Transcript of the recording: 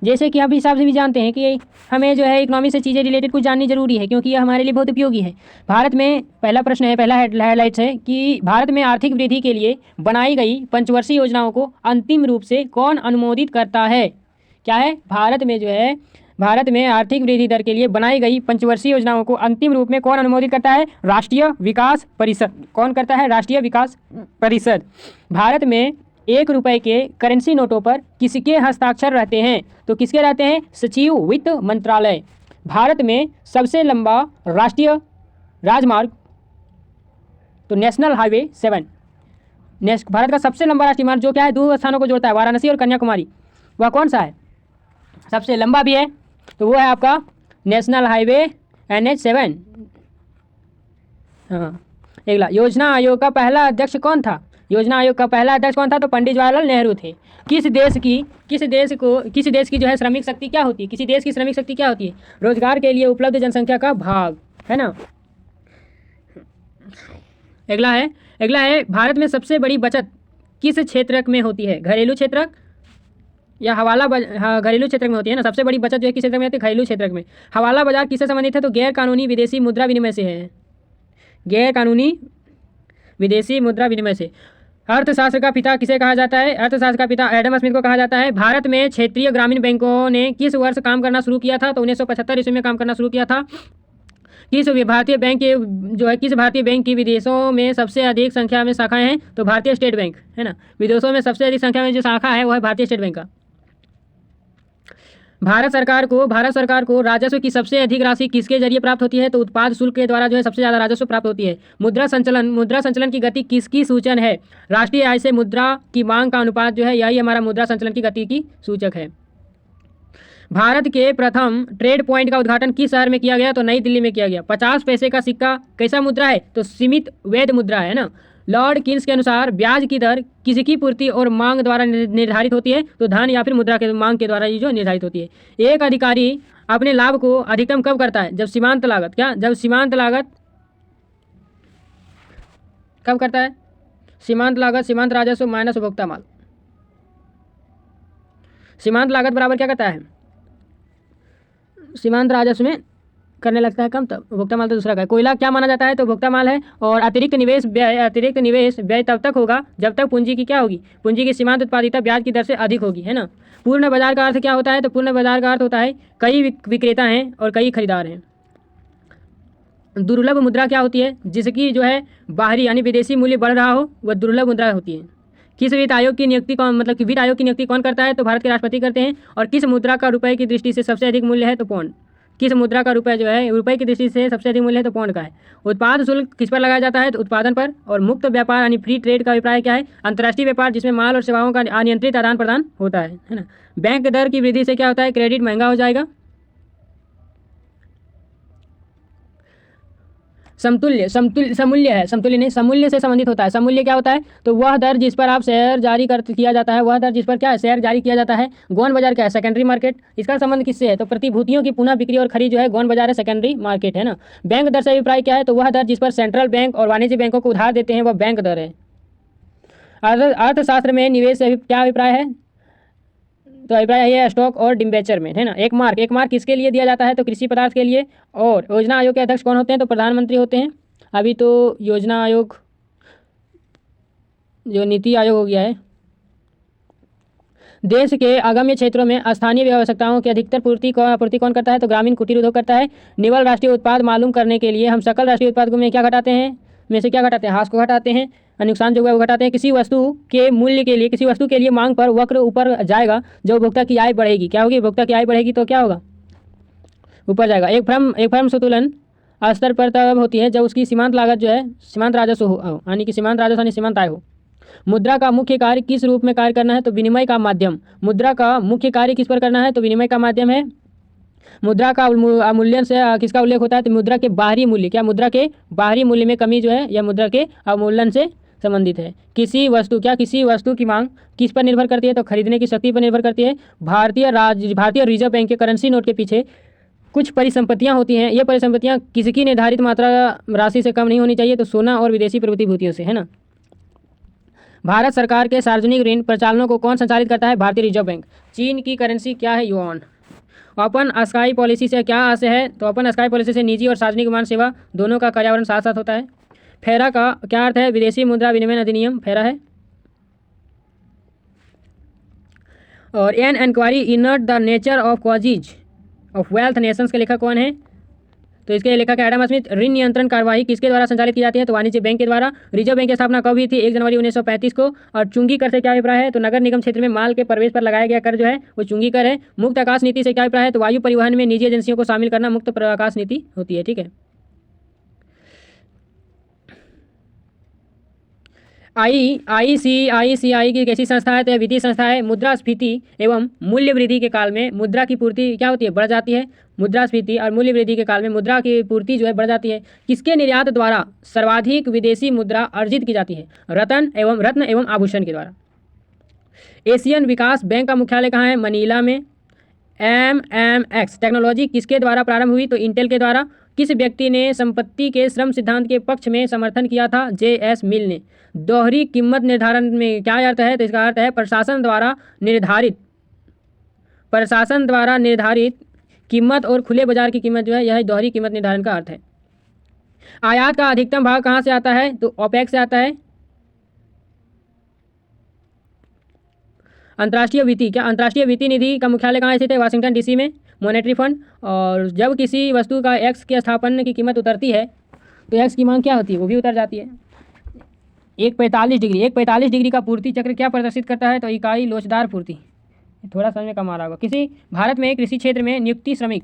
जैसे कि आप हिसाब से भी जानते हैं कि हमें जो है इकोनॉमी से चीज़ें रिलेटेड कुछ जाननी जरूरी है, क्योंकि यह हमारे लिए बहुत उपयोगी है। भारत में पहला प्रश्न है, पहला हाईलाइट्स है कि भारत में आर्थिक वृद्धि के लिए बनाई गई पंचवर्षीय योजनाओं को अंतिम रूप से कौन अनुमोदित करता है? क्या है? भारत में आर्थिक वृद्धि दर के लिए बनाई गई पंचवर्षीय योजनाओं को अंतिम रूप में कौन अनुमोदित करता है? राष्ट्रीय विकास परिषद। कौन करता है? राष्ट्रीय विकास परिषद। भारत में 1 रुपये के करेंसी नोटों पर किसके हस्ताक्षर रहते हैं? तो किसके रहते हैं? सचिव वित्त मंत्रालय। भारत में सबसे लंबा राष्ट्रीय राजमार्ग, तो नेशनल हाईवे 7, भारत का सबसे लंबा राष्ट्रीय मार्ग जो क्या है, 2 स्थानों को जोड़ता है, वाराणसी और कन्याकुमारी, वह कौन सा है? सबसे लंबा भी है, तो वो है आपका नेशनल हाईवे NH7। हाँ, अगला, योजना आयोग का पहला अध्यक्ष कौन था? योजना आयोग का पहला अध्यक्ष कौन था? तो पंडित जवाहरलाल नेहरू थे। किस देश की जो है श्रमिक शक्ति क्या होती है? किसी देश की श्रमिक शक्ति क्या होती है? रोजगार के लिए उपलब्ध जनसंख्या का भाग, है ना। अगला है भारत में सबसे बड़ी बचत किस क्षेत्र में होती है? घरेलू क्षेत्र या घरेलू क्षेत्र में होती है ना। सबसे बड़ी बचत जो है किस क्षेत्र में होती है? घरेलू क्षेत्र में। हवाला बाजार किससे संबंधित है? तो गैर कानूनी विदेशी मुद्रा विनिमय से है। गैर कानूनी विदेशी मुद्रा विनिमय से। अर्थशास्त्र का पिता किसे कहा जाता है? अर्थशास्त्र का पिता एडम स्मिथ को कहा जाता है। भारत में क्षेत्रीय ग्रामीण बैंकों ने किस वर्ष काम करना शुरू किया था? तो 1975 ईस्वी में काम करना शुरू किया था। किस भारतीय बैंक की विदेशों में सबसे अधिक संख्या में शाखाएं हैं? तो भारतीय स्टेट बैंक, है ना। विदेशों में सबसे अधिक संख्या में जो शाखा है वह है भारतीय स्टेट बैंक का। भारत सरकार को राजस्व की सबसे अधिक राशि किसके जरिए प्राप्त होती है? तो उत्पाद शुल्क के द्वारा जो है सबसे ज़्यादा राजस्व प्राप्त होती है। मुद्रा संचलन की गति किसकी सूचन है? राष्ट्रीय आय से मुद्रा की मांग का अनुपात जो है यही हमारा मुद्रा संचलन की गति की सूचक है। भारत के प्रथम ट्रेड पॉइंट का उद्घाटन किस शहर में किया गया? तो नई दिल्ली में किया गया। 50 पैसे का सिक्का कैसा मुद्रा है? तो सीमित वैध मुद्रा है ना। लॉर्ड किन्स के अनुसार ब्याज की दर किसकी पूर्ति और मांग द्वारा निर्धारित होती है? तो धन या फिर मुद्रा के मांग के द्वारा ये जो निर्धारित होती है। एक अधिकारी अपने लाभ को अधिकतम कब करता है? जब सीमांत लागत कब करता है? सीमांत राजस्व माइनस उपभोक्ता माल। सीमांत लागत बराबर क्या करता है? सीमांत राजस्व में करने लगता है कम, तब उपभोक्ता माल तो दूसरा का है। कोयला क्या माना जाता है? तो उपभोक्ता माल है। और अतिरिक्त निवेश व्यय तब तक होगा जब तक पूंजी की क्या होगी? पूंजी की सीमांत उत्पादिता ब्याज की दर से अधिक होगी, है ना। पूर्ण बाजार का अर्थ क्या होता है? तो पूर्ण बाजार का अर्थ होता है कई विक्रेता हैं और कई खरीदार हैं। दुर्लभ मुद्रा क्या होती है? जिसकी जो है बाहरी यानी विदेशी मूल्य बढ़ रहा हो, वह दुर्लभ मुद्रा होती है। किस वित्त आयोग की नियुक्ति कौन करता है? तो भारत के राष्ट्रपति करते हैं। और किस मुद्रा का रुपए की दृष्टि से सबसे अधिक मूल्य है? तो पौंड। किस मुद्रा का रुपए की दृष्टि से सबसे अधिक मूल्य है? तो पौंड का है। उत्पाद शुल्क किस पर लगाया जाता है? तो उत्पादन पर। और मुक्त व्यापार यानी फ्री ट्रेड का अभिप्राय क्या है? अंतर्राष्ट्रीय व्यापार जिसमें माल और सेवाओं का अनियंत्रित आदान प्रदान होता है ना। बैंक दर की वृद्धि से क्या होता है? क्रेडिट महंगा हो जाएगा। समूल्य से संबंधित होता है। समूल्य क्या होता है? तो वह दर जिस पर आप शेयर जारी किया जाता है, वह दर जिस पर क्या है? शेयर जारी किया जाता है। गौण बाजार क्या है? Secondary market. इसका संबंध किससे है? तो प्रतिभूतियों की पुनः बिक्री और खरीद जो है गौण बाजार है, सेकेंडरी मार्केट, है ना। बैंक दर से अभिप्राय क्या है? तो वह दर जिस पर सेंट्रल बैंक और वाणिज्य बैंकों को उधार देते हैं वह बैंक दर है। अर्थशास्त्र में निवेश से क्या अभिप्राय है? तो अभिप्राय है स्टॉक और डिबेंचर में, है ना। एक मार्क किसके लिए दिया जाता है? तो कृषि पदार्थ के लिए। और योजना आयोग के अध्यक्ष कौन होते हैं? तो प्रधानमंत्री होते हैं। अभी तो योजना आयोग जो नीति आयोग हो गया है। देश के अगम्य क्षेत्रों में स्थानीय आवश्यकताओं की अधिकतर पूर्ति कौन करता है? तो ग्रामीण कुटीर उद्योग करता है। निवल राष्ट्रीय उत्पाद मालूम करने के लिए हम सकल राष्ट्रीय उत्पाद में क्या घटाते हैं? ह्रास को घटाते हैं। नुकसान जो है वो घटाते हैं। किसी वस्तु के लिए मांग पर वक्र ऊपर जाएगा जो उपभोक्ता की आय बढ़ेगी। क्या होगी? उपभोक्ता की आय बढ़ेगी तो क्या होगा? ऊपर जाएगा। एक फर्म संतुलन स्तर पर तब होती है जब उसकी सीमांत लागत जो है सीमांत राजस्व हो, यानी कि सीमांत राजस्व यानी सीमांत आय हो। मुद्रा का मुख्य कार्य किस रूप में कार्य करना है? तो विनिमय का माध्यम। मुद्रा का मुख्य कार्य किस पर करना है? तो विनिमय का माध्यम है। मुद्रा का अवमूल्यन से किसका उल्लेख होता है? तो मुद्रा के बाहरी मूल्य। क्या? मुद्रा के बाहरी मूल्य में कमी जो है यह मुद्रा के अवमूल्यन से संबंधित है। किसी वस्तु की मांग किस पर निर्भर करती है? तो खरीदने की शक्ति पर निर्भर करती है। भारतीय रिजर्व बैंक के करेंसी नोट के पीछे कुछ परिसंपत्तियां होती हैं। ये परिसंपत्तियां किसकी निर्धारित मात्रा राशि से कम नहीं होनी चाहिए? तो सोना और विदेशी प्रतिभूतियों से, है ना। भारत सरकार के सार्वजनिक ऋण प्रचालनों को कौन संचालित करता है? भारतीय रिजर्व बैंक। चीन की करेंसी क्या है? युआन। ओपन स्काई पॉलिसी से क्या आशय है? तो ओपन स्काई पॉलिसी से निजी और सार्वजनिक विमान सेवा दोनों का पर्यावरण साथ साथ होता है। फेरा का क्या अर्थ है? विदेशी मुद्रा विनिमय अधिनियम फेरा है। और an inquiry into the nature of causes of wealth nations के लेखक कौन है? तो इसके लेखक है एडम स्मिथ। ऋण नियंत्रण कार्यवाही किसके द्वारा संचालित की जाती है? तो वाणिज्य बैंक के द्वारा। रिजर्व बैंक की स्थापना कब हुई थी? 1 जनवरी 1935 को। और चुंगी कर से क्या अभिप्राय है? तो नगर निगम क्षेत्र में माल के प्रवेश पर लगाया गया कर जो है वो चुंगी कर है। मुक्त आकाश नीति से क्या अभिप्राय है? तो वायु परिवहन में निजी एजेंसियों को शामिल करना मुक्त आकाश नीति होती है। ठीक है। आईसीआईसीआई की कैसी संस्था है? तो यह वित्तीय संस्था है। मुद्रास्फीति एवं मूल्य वृद्धि के काल में मुद्रा की पूर्ति क्या होती है? बढ़ जाती है। मुद्रास्फीति और मूल्य वृद्धि के काल में मुद्रा की पूर्ति जो है बढ़ जाती है। किसके निर्यात द्वारा सर्वाधिक विदेशी मुद्रा अर्जित की जाती है? रत्न एवं आभूषण के द्वारा। एशियन विकास बैंक का मुख्यालय कहाँ है? मनीला में। MMX टेक्नोलॉजी किसके द्वारा प्रारंभ हुई? तो इंटेल के द्वारा। किस व्यक्ति ने संपत्ति के श्रम सिद्धांत के पक्ष में समर्थन किया था? JS मिल ने। दोहरी कीमत निर्धारण में क्या अर्थ है? तो इसका अर्थ है प्रशासन द्वारा निर्धारित कीमत और खुले बाजार की कीमत जो है यह दोहरी कीमत निर्धारण का अर्थ है। आयात का अधिकतम भाग कहाँ से आता है? तो ओपेक से आता है। अंतर्राष्ट्रीय वित्तीय निधि का मुख्यालय कहाँ स्थित है? वाशिंगटन DC में। Monetary fund. और जब किसी वस्तु का एक्स के स्थापन की कीमत उतरती है तो एक्स की मांग क्या होती है? वो भी उतर जाती है। एक 45 डिग्री का पूर्ति चक्र क्या प्रदर्शित करता है? तो इकाई लोचदार पूर्ति। थोड़ा समझ में कम आ रहा होगा। किसी भारत में कृषि क्षेत्र में नियुक्ति श्रमिक